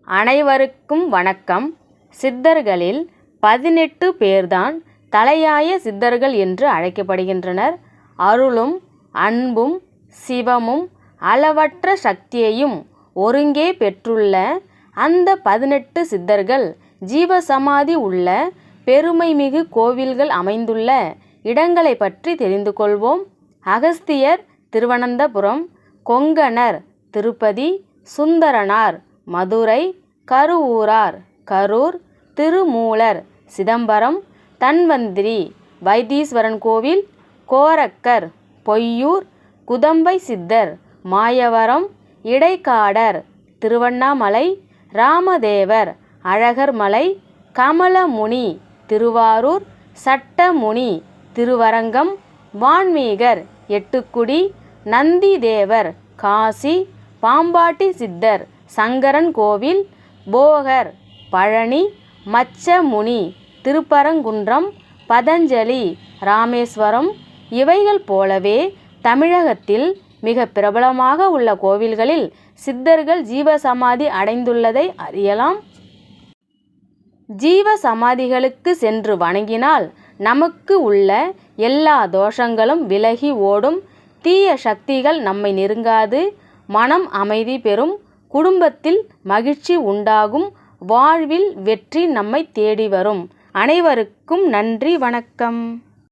அனைவருக்கும் வணக்கம். சித்தர்களில் 18 பேர்தான் தலையாய சித்தர்கள் என்று அழைக்கப்படுகின்றனர். அருளும் அன்பும் சிவமும் அளவற்ற சக்தியையும் ஒருங்கே பெற்றுள்ள அந்த 18 சித்தர்கள் ஜீவசமாதி உள்ள பெருமைமிகு கோவில்கள் அமைந்துள்ள இடங்களை பற்றி தெரிந்து கொள்வோம். அகஸ்தியர் திருவனந்தபுரம், கொங்கணர் திருப்பதி, சுந்தரனார் மதுரை, கருவூரார் கரூர், திருமூலர் சிதம்பரம், தன்வந்திரி வைத்தீஸ்வரன் கோவில், கோரக்கர் பொய்யூர், குதம்பை சித்தர் மாயவரம், இடைக்காடர் திருவண்ணாமலை, ராமதேவர் அழகர்மலை, கமலமுனி திருவாரூர், சட்டமுனி திருவரங்கம், வான்மீகர் எட்டுக்குடி, நந்திதேவர் காசி, பாம்பாட்டி சித்தர் சங்கரன் கோவில், போகர் பழனி, மச்சமுனி திருப்பரங்குன்றம், பதஞ்சலி ராமேஸ்வரம் இவைகள் போலவே தமிழகத்தில் மிக பிரபலமாக உள்ள கோவில்களில் சித்தர்கள் ஜீவசமாதி அடைந்துள்ளதை அறியலாம். ஜீவ சமாதிகளுக்கு சென்று வணங்கினால் நமக்கு உள்ள எல்லா தோஷங்களும் விலகி ஓடும், தீய சக்திகள் நம்மை நெருங்காது, மனம் அமைதி பெறும், குடும்பத்தில் மகிழ்ச்சி உண்டாகும், வாழ்வில் வெற்றி நம்மை தேடி வரும். அனைவருக்கும் நன்றி, வணக்கம்.